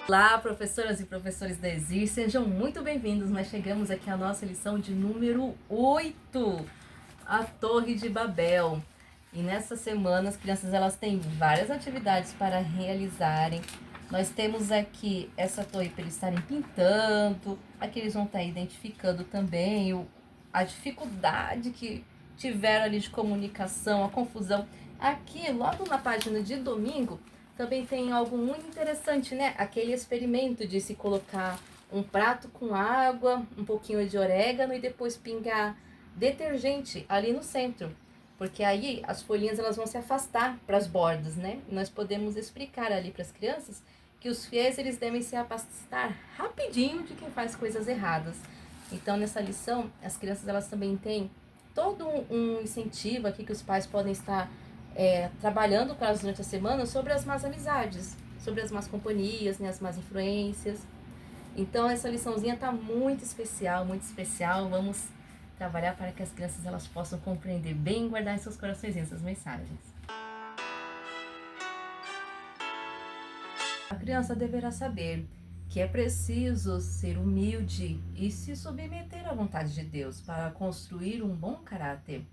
Olá, professoras e professores da ESIR, sejam muito bem-vindos. Nós chegamos aqui à nossa lição de número 8, a Torre de Babel. E nessa semana as crianças elas têm várias atividades para realizarem. Nós temos aqui essa torre para eles estarem pintando, aqui eles vão estar identificando também a dificuldade que tiveram ali de comunicação, a confusão. Aqui, logo na página de domingo, também tem algo muito interessante, né? Aquele experimento de se colocar um prato com água, um pouquinho de orégano e depois pingar detergente ali no centro. Porque aí as folhinhas elas vão se afastar para as bordas, né? E nós podemos explicar ali para as crianças que os fiéis eles devem se afastar rapidinho de quem faz coisas erradas. Então nessa lição as crianças elas também têm todo um incentivo aqui que os pais podem estar trabalhando com elas durante a semana sobre as más amizades, sobre as más companhias, né, as más influências. Então essa liçãozinha está muito especial, muito especial. Vamos trabalhar para que as crianças elas possam compreender bem e guardar em seus corações essas mensagens. A criança deverá saber que é preciso ser humilde e se submeter à vontade de Deus para construir um bom caráter.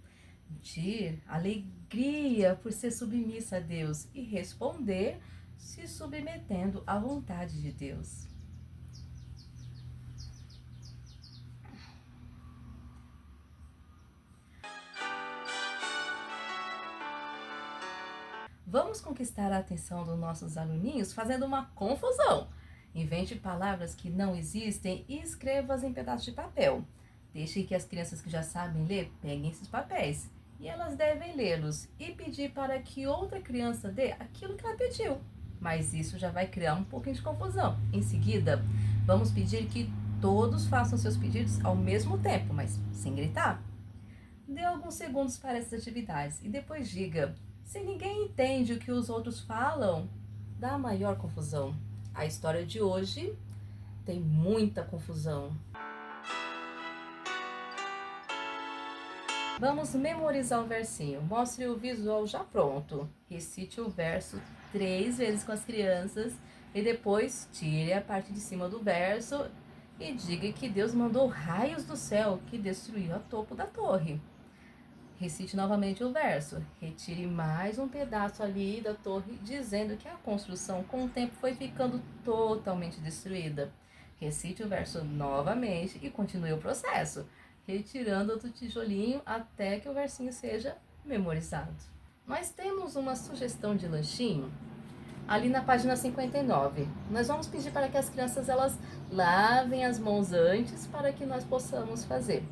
Sentir alegria por ser submissa a Deus e responder se submetendo à vontade de Deus. Vamos conquistar a atenção dos nossos aluninhos fazendo uma confusão. Invente palavras que não existem e escreva-as em pedaços de papel. Deixe que as crianças que já sabem ler peguem esses papéis e elas devem lê-los e pedir para que outra criança dê aquilo que ela pediu. Mas isso já vai criar um pouquinho de confusão. Em seguida, vamos pedir que todos façam seus pedidos ao mesmo tempo, mas sem gritar. Dê alguns segundos para essas atividades e depois diga: se ninguém entende o que os outros falam, dá maior confusão. A história de hoje tem muita confusão. Vamos memorizar o versinho. Mostre o visual já pronto. Recite o verso 3 vezes com as crianças e depois tire a parte de cima do verso e diga que Deus mandou raios do céu que destruiu o topo da torre. Recite novamente o verso. Retire mais um pedaço ali da torre, dizendo que a construção com o tempo foi ficando totalmente destruída. Recite o verso novamente e continue o processo, retirando outro tijolinho até que o versinho seja memorizado. Nós temos uma sugestão de lanchinho ali na página 59. Nós vamos pedir para que as crianças elas lavem as mãos antes para que nós possamos fazer.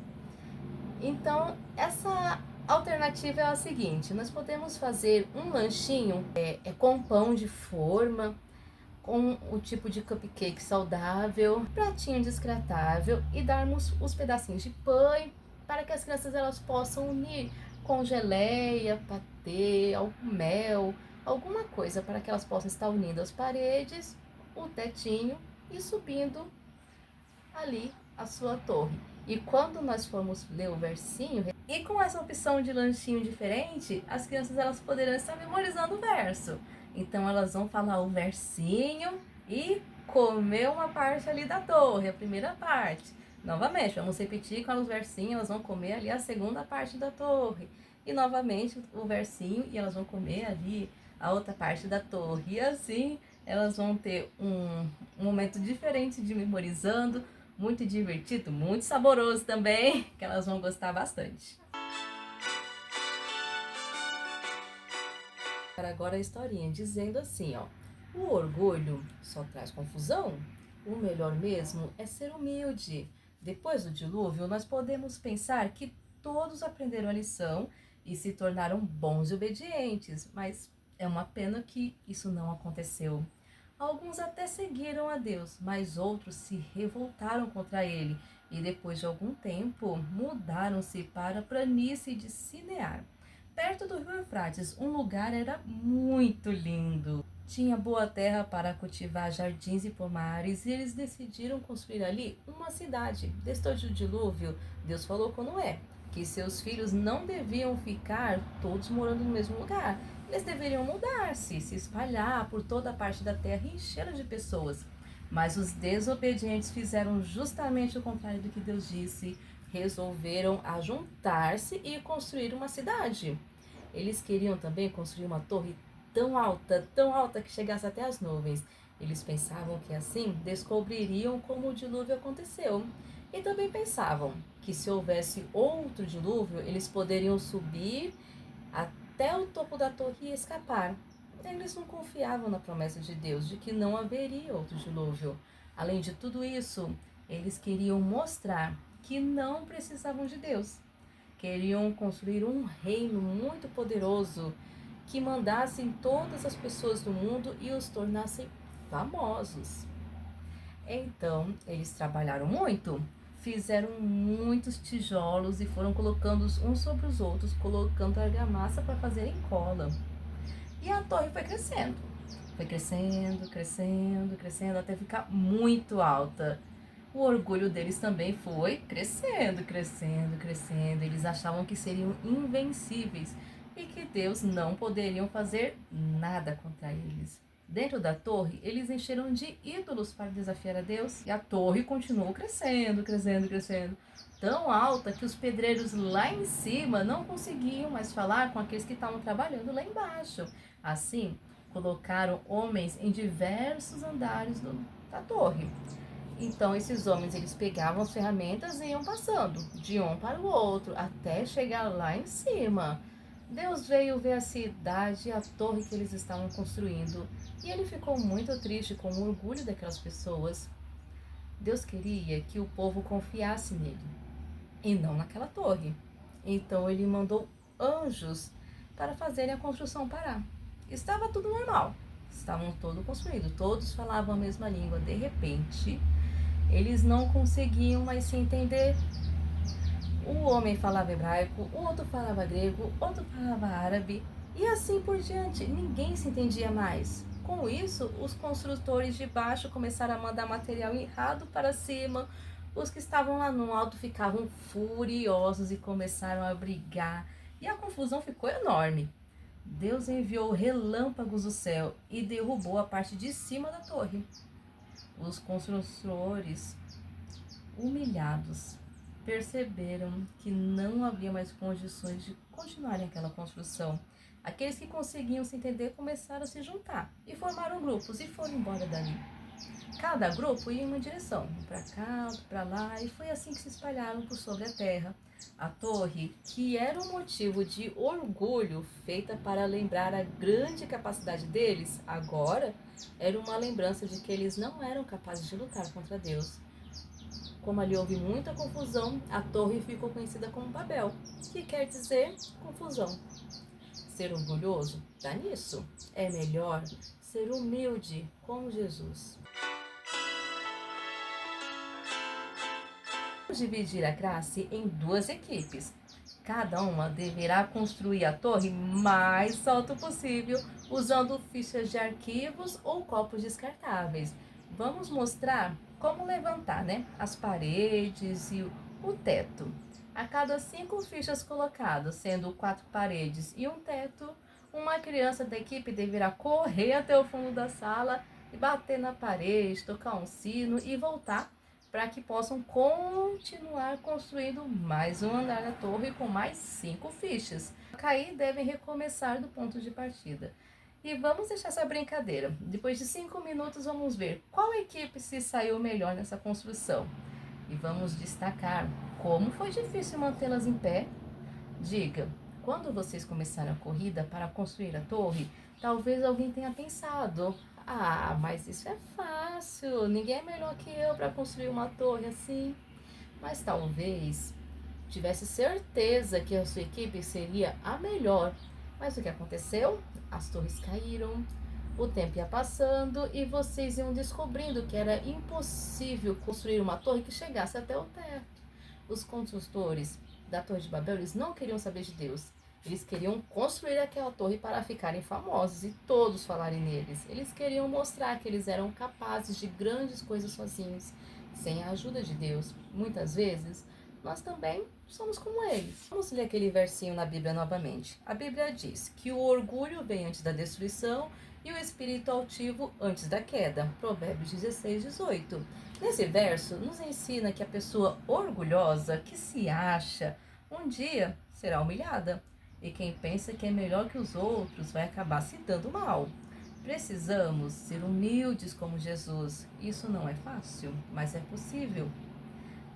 Então, essa alternativa é a seguinte: nós podemos fazer um lanchinho com pão de forma, com o tipo de cupcake saudável, pratinho descartável e darmos os pedacinhos de pão para que as crianças elas possam unir com geleia, patê, algum mel, alguma coisa para que elas possam estar unindo as paredes, o tetinho e subindo ali a sua torre. E quando nós formos ler o versinho, e com essa opção de lanchinho diferente, as crianças elas poderão estar memorizando o verso. Então elas vão falar o versinho e comer uma parte ali da torre, a primeira parte. Novamente, vamos repetir com os versinhos, elas vão comer ali a segunda parte da torre. E novamente o versinho e elas vão comer ali a outra parte da torre. E assim elas vão ter um momento diferente de memorizando, muito divertido, muito saboroso também, que elas vão gostar bastante. Para agora a historinha, dizendo assim, ó: o orgulho só traz confusão, o melhor mesmo é ser humilde. Depois do dilúvio, nós podemos pensar que todos aprenderam a lição e se tornaram bons e obedientes, mas é uma pena que isso não aconteceu. Alguns até seguiram a Deus, mas outros se revoltaram contra ele e depois de algum tempo mudaram-se para a planície de Sinear. Perto do rio Eufrates, um lugar era muito lindo. Tinha boa terra para cultivar jardins e pomares e eles decidiram construir ali uma cidade. Depois do dilúvio, Deus falou com Noé que seus filhos não deviam ficar todos morando no mesmo lugar. Eles deveriam mudar-se, se espalhar por toda a parte da terra e encher de pessoas. Mas os desobedientes fizeram justamente o contrário do que Deus disse. Resolveram ajuntar-se e construir uma cidade. Eles queriam também construir uma torre tão alta que chegasse até as nuvens. Eles pensavam que assim descobririam como o dilúvio aconteceu. E também pensavam que se houvesse outro dilúvio, eles poderiam subir até o topo da torre e escapar. Eles não confiavam na promessa de Deus de que não haveria outro dilúvio. Além de tudo isso, eles queriam mostrar que não precisavam de Deus. Queriam construir um reino muito poderoso que mandasse em todas as pessoas do mundo e os tornassem famosos. Então, eles trabalharam muito, fizeram muitos tijolos e foram colocando uns sobre os outros, colocando argamassa para fazerem cola. E a torre foi crescendo. Foi crescendo, crescendo, crescendo, até ficar muito alta. O orgulho deles também foi crescendo, crescendo, crescendo. Eles achavam que seriam invencíveis e que Deus não poderiam fazer nada contra eles. Dentro da torre, eles encheram de ídolos para desafiar a Deus. E a torre continuou crescendo, crescendo, crescendo. Tão alta que os pedreiros lá em cima não conseguiam mais falar com aqueles que estavam trabalhando lá embaixo. Assim, colocaram homens em diversos andares da torre. Então, esses homens, eles pegavam as ferramentas e iam passando de um para o outro, até chegar lá em cima. Deus veio ver a cidade e a torre que eles estavam construindo, e ele ficou muito triste com o orgulho daquelas pessoas. Deus queria que o povo confiasse nele, e não naquela torre. Então, ele mandou anjos para fazerem a construção parar. Estava tudo normal, estavam todos construídos, todos falavam a mesma língua. De repente, eles não conseguiam mais se entender. Um homem falava hebraico, o outro falava grego, outro falava árabe e assim por diante. Ninguém se entendia mais. Com isso, os construtores de baixo começaram a mandar material errado para cima. Os que estavam lá no alto ficavam furiosos e começaram a brigar. E a confusão ficou enorme. Deus enviou relâmpagos do céu e derrubou a parte de cima da torre. Os construtores, humilhados, perceberam que não havia mais condições de continuarem aquela construção. Aqueles que conseguiam se entender começaram a se juntar e formaram grupos e foram embora dali. Cada grupo ia em uma direção, um para cá, outro para lá, e foi assim que se espalharam por sobre a terra. A torre, que era um motivo de orgulho, feita para lembrar a grande capacidade deles, agora era uma lembrança de que eles não eram capazes de lutar contra Deus. Como ali houve muita confusão, a torre ficou conhecida como Babel, que quer dizer confusão. Ser orgulhoso dá nisso. É melhor ser humilde como Jesus. Vamos dividir a classe em duas equipes. Cada uma deverá construir a torre mais alto possível, usando fichas de arquivos ou copos descartáveis. Vamos mostrar como levantar, as paredes e o teto. A cada 5 fichas colocadas, sendo 4 paredes e um teto, uma criança da equipe deverá correr até o fundo da sala e bater na parede, tocar um sino e voltar para que possam continuar construindo mais um andar da torre com mais 5 fichas. A cair, devem recomeçar do ponto de partida. E vamos deixar essa brincadeira. Depois de 5 minutos, vamos ver qual equipe se saiu melhor nessa construção. E vamos destacar como foi difícil mantê-las em pé. Diga, quando vocês começaram a corrida para construir a torre, talvez alguém tenha pensado: ah, mas isso é fácil, ninguém é melhor que eu para construir uma torre assim. Mas talvez tivesse certeza que a sua equipe seria a melhor. Mas o que aconteceu? As torres caíram, o tempo ia passando e vocês iam descobrindo que era impossível construir uma torre que chegasse até o teto. Os construtores da Torre de Babel, eles não queriam saber de Deus. Eles queriam construir aquela torre para ficarem famosos e todos falarem neles. Eles queriam mostrar que eles eram capazes de grandes coisas sozinhos, sem a ajuda de Deus. Muitas vezes, nós também somos como eles. Vamos ler aquele versinho na Bíblia novamente. A Bíblia diz que o orgulho vem antes da destruição e o espírito altivo antes da queda. Provérbios 16:18. Nesse verso, nos ensina que a pessoa orgulhosa, que se acha, um dia será humilhada. E quem pensa que é melhor que os outros vai acabar se dando mal. Precisamos ser humildes como Jesus. Isso não é fácil, mas é possível.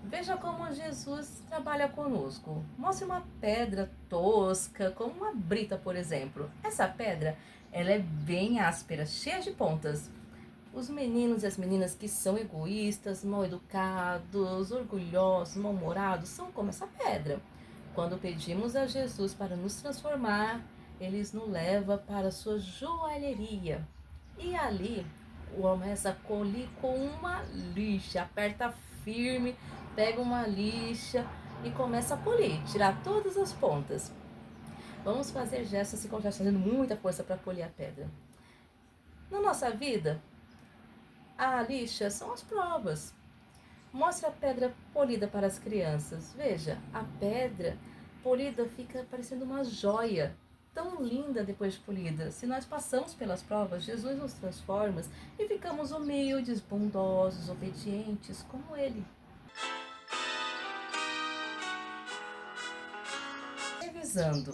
Veja como Jesus trabalha conosco. Mostre uma pedra tosca, como uma brita, por exemplo. Essa pedra, ela é bem áspera, cheia de pontas. Os meninos e as meninas que são egoístas, mal educados, orgulhosos, mal-humorados, são como essa pedra. Quando pedimos a Jesus para nos transformar, ele nos leva para a sua joalheria. E ali começa a colir com uma lixa, aperta firme, pega uma lixa e começa a polir, tirar todas as pontas. Vamos fazer gestos assim como já fazendo muita força para polir a pedra. Na nossa vida, a lixa são as provas. Mostre a pedra polida para as crianças. Veja, a pedra polida fica parecendo uma joia, tão linda depois de polida. Se nós passamos pelas provas, Jesus nos transforma e ficamos humildes, bondosos, obedientes, como Ele. Revisando.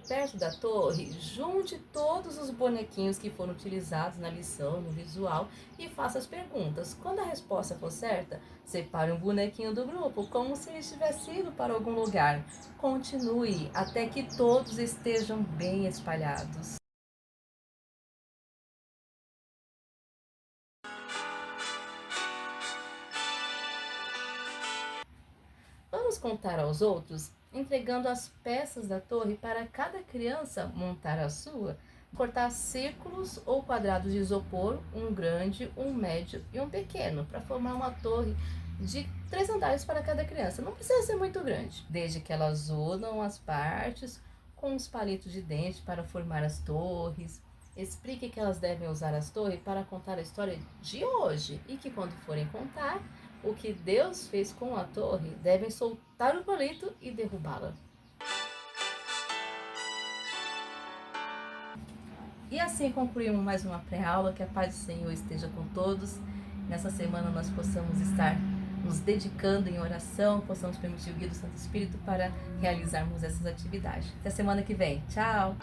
Perto da torre, junte todos os bonequinhos que foram utilizados na lição, no visual, e faça as perguntas. Quando a resposta for certa, separe um bonequinho do grupo, como se ele tivesse ido para algum lugar. Continue até que todos estejam bem espalhados. Vamos contar aos outros, entregando as peças da torre para cada criança montar a sua. Cortar círculos ou quadrados de isopor, um grande, um médio e um pequeno, para formar uma torre de 3 andares para cada criança. Não precisa ser muito grande, desde que elas unam as partes com os palitos de dente para formar as torres. Explique que elas devem usar as torres para contar a história de hoje e que quando forem contar o que Deus fez com a torre, devem soltar o palito e derrubá-la. E assim concluímos mais uma pré-aula. Que a paz do Senhor esteja com todos. Nessa semana nós possamos estar nos dedicando em oração, possamos permitir o guia do Santo Espírito para realizarmos essas atividades. Até semana que vem. Tchau!